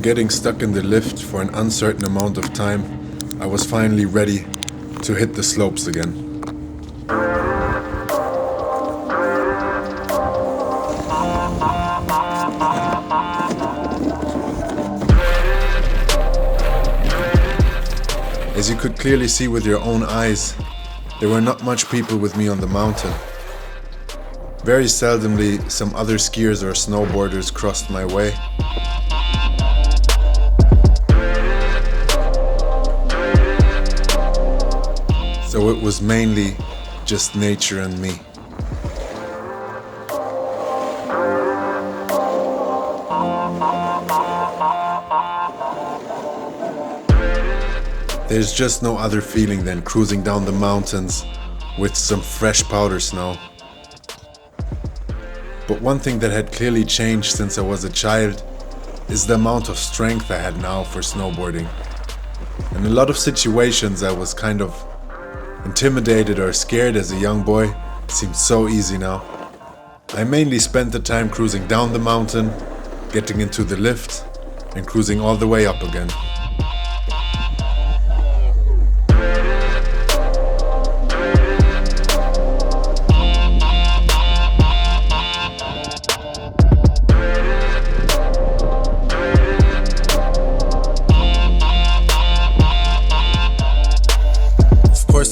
getting stuck in the lift for an uncertain amount of time, I was finally ready to hit the slopes again. As you could clearly see with your own eyes, there were not much people with me on the mountain. Very seldomly, some other skiers or snowboarders crossed my way. So it was mainly just nature and me. There's just no other feeling than cruising down the mountains with some fresh powder snow. But one thing that had clearly changed since I was a child is the amount of strength I had now for snowboarding. In a lot of situations I was kind of intimidated or scared as a young boy, it seemed so easy now. I mainly spent the time cruising down the mountain, getting into the lift, and cruising all the way up again.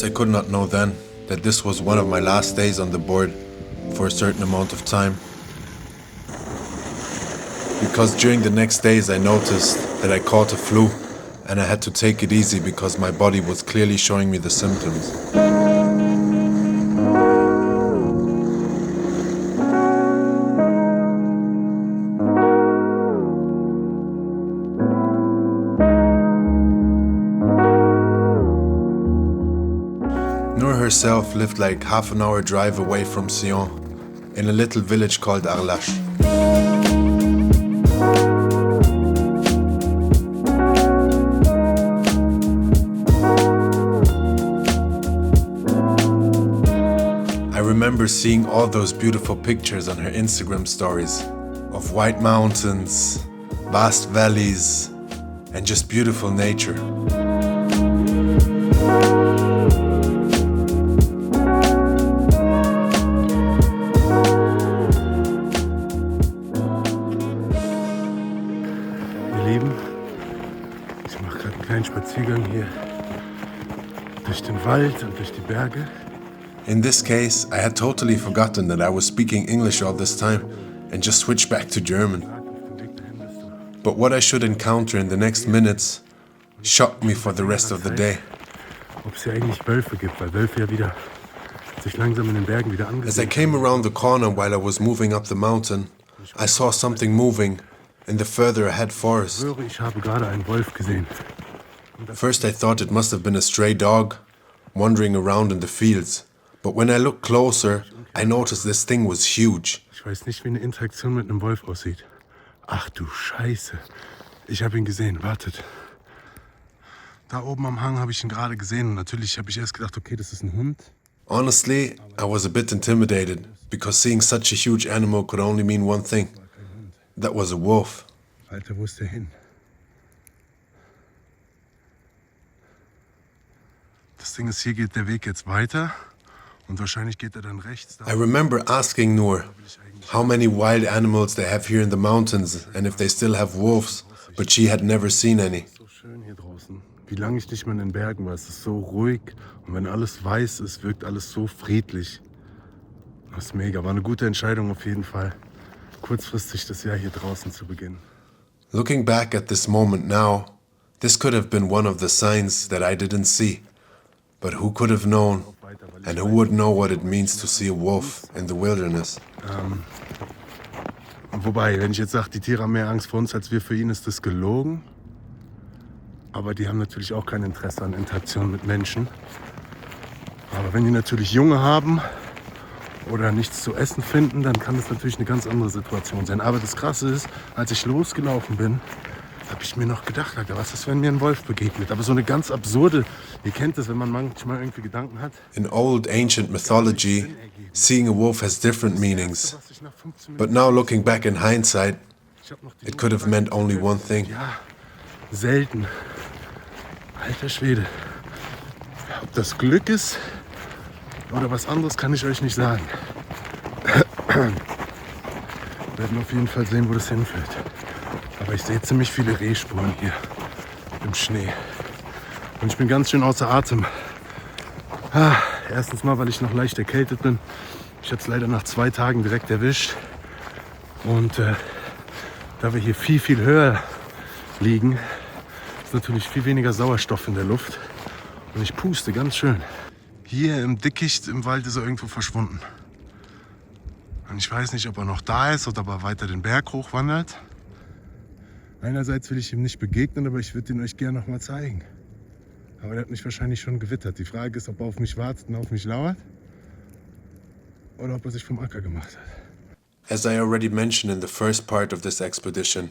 I could not know then that this was one of my last days on the board for a certain amount of time. Because during the next days I noticed that I caught a flu and I had to take it easy because my body was clearly showing me the symptoms. Nour herself lived like half an hour drive away from Sion, in a little village called Valais. I remember seeing all those beautiful pictures on her Instagram stories of white mountains, vast valleys, and just beautiful nature. Ich mache gerade einen kleinen Spaziergang hier durch den Wald und durch die Berge. In this case, I had totally forgotten that I was speaking English all this time and just switched back to German. But what I should encounter in the next minutes shocked me for the rest of the day. Ob es hier eigentlich Wölfe gibt, weil Wölfe ja wieder sich langsam in den Bergen wieder As I angesiedelt came around the corner while I was moving up the mountain, I saw something moving in the further ahead forest. haben. Ich habe gerade einen Wolf gesehen. First I thought it must have been a stray dog wandering around in the fields, but when I looked closer, I noticed this thing was huge. Ich weiß nicht, wie eine Interaktion mit einem Wolf aussieht. Ach du Scheiße. Ich habe ihn gesehen, wartet. Da oben am Hang habe ich ihn gerade gesehen und natürlich habe ich erst gedacht, okay, das ist ein Hund. Honestly, I was a bit intimidated because seeing such a huge animal could only mean one thing. That was a wolf. Alter, wo ist der hin? Das Ding ist, hier geht der Weg jetzt weiter und wahrscheinlich geht er dann rechts. I remember asking Nour how many wild animals they have here in the mountains and if they still have wolves, but she had never seen any. So schön hier draußen. Wie lange ich nicht mehr in den Bergen war. Es ist so ruhig und wenn alles weiß ist, wirkt alles so friedlich. Das ist mega. War eine gute Entscheidung auf jeden Fall, kurzfristig das Jahr hier draußen zu beginnen. Looking back at this moment now, this could have been one of the signs that I didn't see. But who could have known, and who would know what it means to see a wolf in the wilderness? Wobei, wenn ich jetzt sage, die Tiere haben mehr Angst vor uns als wir für ihn, ist das gelogen. Aber die haben natürlich auch kein Interesse an Interaktion mit Menschen. Aber wenn die natürlich Junge haben oder nichts zu essen finden, dann kann das natürlich eine ganz andere Situation sein. Aber das Krasse ist, als ich losgelaufen bin, habe ich mir noch gedacht, Alter, was ist, wenn mir ein Wolf begegnet? Aber so eine ganz absurde, ihr kennt das, wenn man manchmal irgendwie Gedanken hat. In old ancient mythology, seeing a wolf has different meanings. But now looking back in hindsight, It could have meant only one thing. Ja, selten. Alter Schwede. Ob das Glück ist oder was anderes, kann ich euch nicht sagen. Wir werden auf jeden Fall sehen, wo das hinführt. Aber ich sehe ziemlich viele Rehspuren hier im Schnee. Und ich bin ganz schön außer Atem. Erstens mal, weil ich noch leicht erkältet bin. Ich hatte es leider nach 2 Tagen direkt erwischt. Und da wir hier viel, viel höher liegen, ist natürlich viel weniger Sauerstoff in der Luft. Und ich puste ganz schön. Hier im Dickicht im Wald ist er irgendwo verschwunden. Und ich weiß nicht, ob er noch da ist oder ob er weiter den Berg hochwandert. Einerseits will ich ihm nicht begegnen, aber ich würde ihn euch gerne noch mal zeigen. Aber der hat mich wahrscheinlich schon gewittert. Die Frage ist, ob er auf mich wartet und auf mich lauert oder ob er sich vom Acker gemacht hat. As I already mentioned in the first part of this expedition,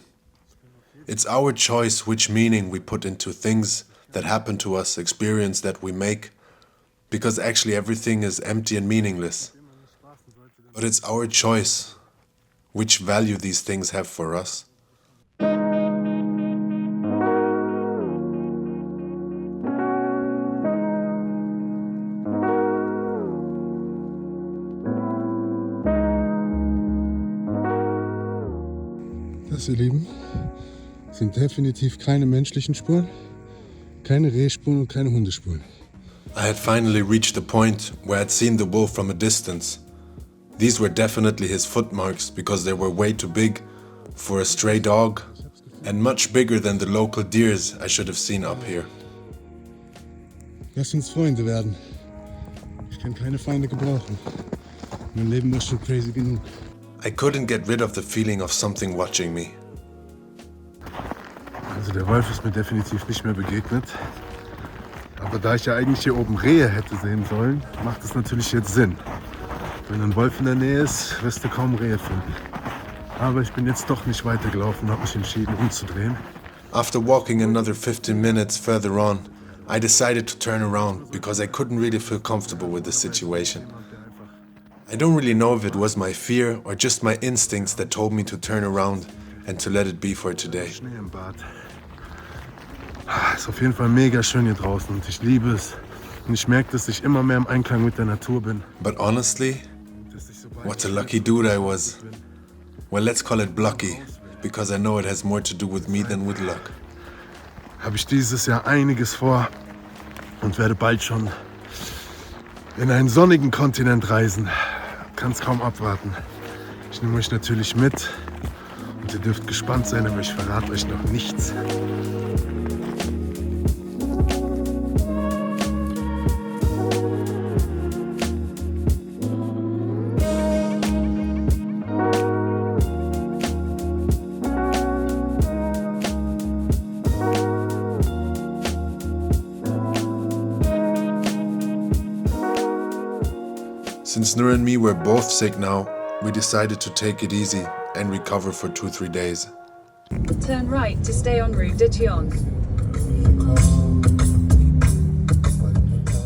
it's our choice which meaning we put into things that happen to us, experience that we make, because actually everything is empty and meaningless. But it's our choice which value these things have for us. Das, ihr Lieben, sind definitiv keine menschlichen Spuren, keine Rehspuren und keine Hundespuren. I had finally reached the point where I'd seen the wolf from a distance. These were definitely his footmarks because they were way too big for a stray dog and much bigger than the local deers I should have seen up here. Lass uns Freunde werden. Ich kann keine Feinde gebrauchen. Mein Leben ist schon crazy genug. I couldn't get rid of the feeling of something watching me. Also der Wolf ist mir definitiv nicht mehr begegnet. Aber da ich ja eigentlich hier oben Rehe hätte sehen sollen, macht es natürlich jetzt Sinn. Wenn ein Wolf in der Nähe ist, wirst du kaum Rehe finden. Aber ich bin jetzt doch nicht weitergelaufen und habe mich entschieden umzudrehen. After walking another 15 minutes further on, I decided to turn around because I couldn't really feel comfortable with the situation. I don't really know if it was my fear or just my instincts that told me to turn around and to let it be for today. Schnee im Bad. Ist auf jeden Fall mega schön hier draußen und ich liebe es. Und ich merke, dass ich immer mehr im Einklang mit der Natur bin. But honestly, what a lucky dude I was. Well, let's call it Blucky, because I know it has more to do with me than with luck. Habe ich dieses Jahr einiges vor und werde bald schon in einen sonnigen Kontinent reisen. Kann es kaum abwarten. Ich nehme euch natürlich mit und ihr dürft gespannt sein, aber ich verrate euch noch nichts. Since Nour and me were both sick now, we decided to take it easy and recover for 2-3 days. Turn right to stay on route de Thion.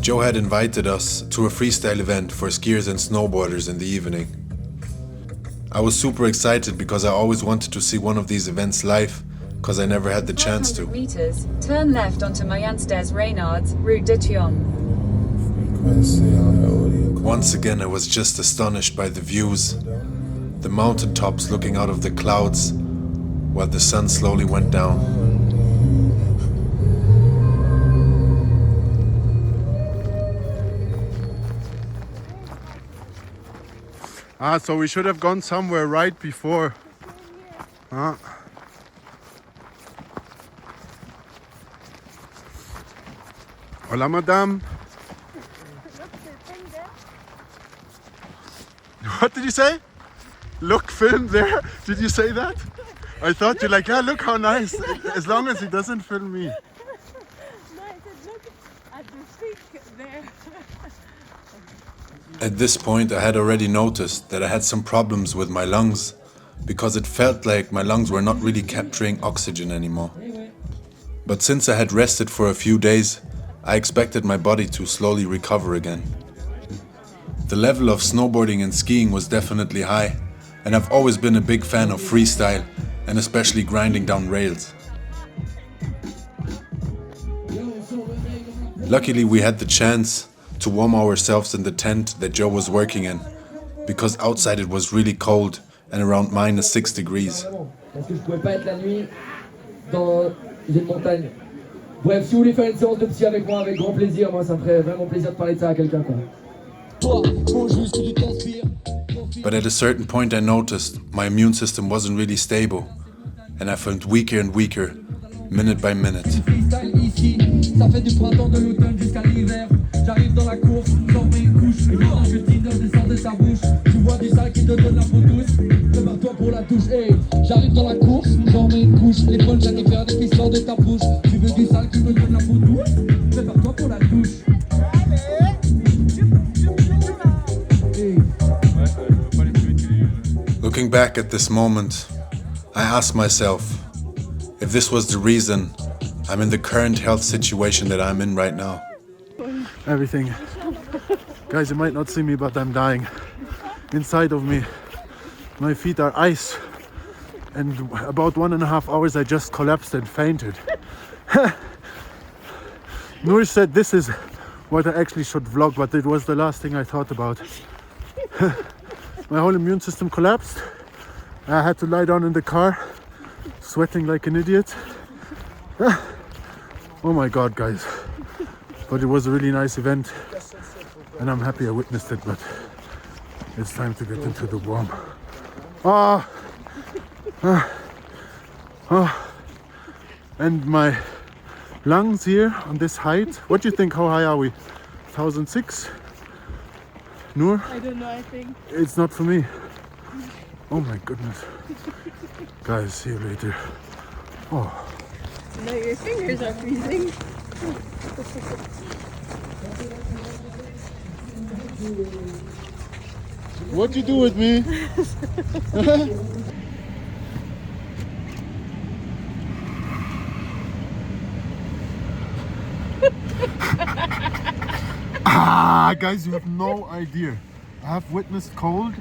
Joe had invited us to a freestyle event for skiers and snowboarders in the evening. I was super excited because I always wanted to see one of these events live, because I never had the chance to. 500 meters, turn left onto Mayensters Reynards, route de Thion. Once again, I was just astonished by the views, the mountain tops looking out of the clouds while the sun slowly went down. So we should have gone somewhere right before. Hola, madame. What did you say? Look, film there. Did you say that? I thought you're like, yeah, look how nice. As long as he doesn't film me. No, I said look at the stick there. At this point, I had already noticed that I had some problems with my lungs because it felt like my lungs were not really capturing oxygen anymore. But since I had rested for a few days, I expected my body to slowly recover again. The level of snowboarding and skiing was definitely high, and I've always been a big fan of freestyle and especially grinding down rails. Luckily, we had the chance to warm ourselves in the tent that Joe was working in, because outside it was really cold and around -6 degrees. Parce que je pouvais pas être la nuit dans une montagne. Bref, si vous voulez faire une séance de psy avec moi, avec grand plaisir, moi ça me ferait vraiment plaisir de parler de ça à quelqu'un, quoi. But at a certain point I noticed my immune system wasn't really stable, and I felt weaker and weaker, minute by minute. Ça fait du printemps, de l'automne jusqu'à l'hiver. J'arrive dans la course, j'en mets une couche. Et quand je Tinder descend de sa bouche, tu vois du sale qui te donne la peau douce. Prépare-toi pour la touche, hey. J'arrive dans la course, j'en mets une couche. L'épaule, Jennifer, des qui sort de ta bouche. Tu veux du sale qui te donne la peau douce? Prépare-toi pour la touche. Hey. Looking back at this moment, I asked myself if this was the reason I'm in the current health situation that I'm in right now. Everything. Guys, you might not see me, but I'm dying. Inside of me, my feet are ice. And about 1.5 hours, I just collapsed and fainted. Nour said this is what I actually should vlog, but it was the last thing I thought about. My whole immune system collapsed. I had to lie down in the car, sweating like an idiot. Oh my god, guys. But it was a really nice event, and I'm happy I witnessed it, but it's time to get into the warm. And my lungs here on this height. What do you think? How high are we? 1,006? Nour? I don't know, I think. It's not for me. Oh my goodness. Guys, see you later. Oh. No, your fingers are freezing. What you do with me? Guys, you have no idea. I have witnessed cold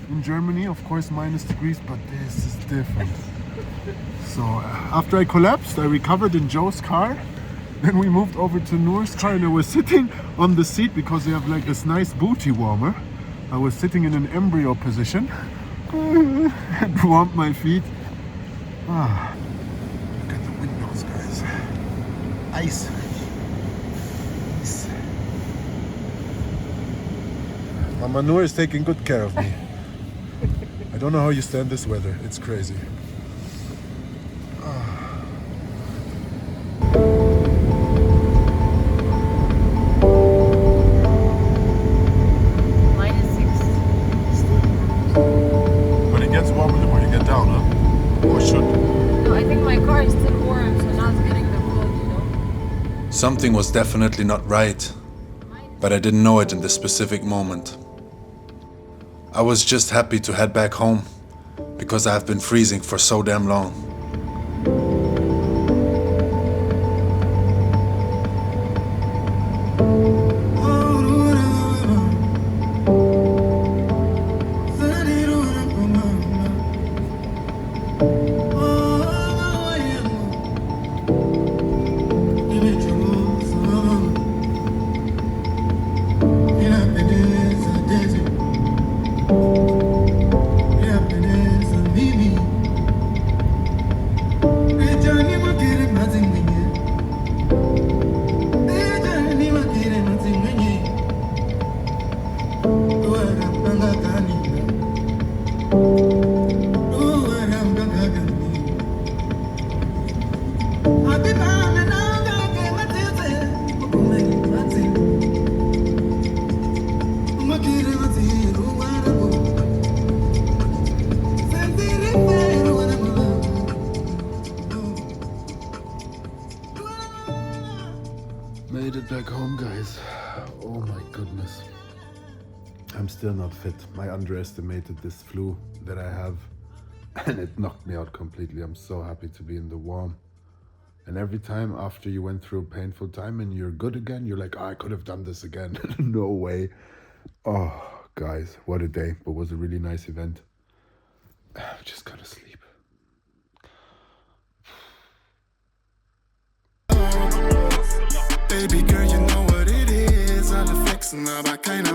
in Germany, of course -degrees, but this is different. So after I collapsed, I recovered in Joe's car. Then we moved over to Nour's car, and I was sitting on the seat because they have like this nice booty warmer. I was sitting in an embryo position and warmed my feet. Look at the windows, guys. Ice. Ice. Mama Nour is taking good care of me. I don't know how you stand this weather. It's crazy. But it gets warmer the more you get down, huh? Or should? No, I think my car is still warm, so now it's getting the cold, you know? Something was definitely not right, but I didn't know it in this specific moment. I was just happy to head back home because I have been freezing for so damn long. Made it back home, guys. Oh my goodness. I'm still not fit. I underestimated this flu that I have, and it knocked me out completely. I'm so happy to be in the warm. And every time after you went through a painful time and you're good again, you're like, oh, I could have done this again. No way. Oh, guys, what a day. But it was a really nice event. I just gotta sleep. vergessen, aber keiner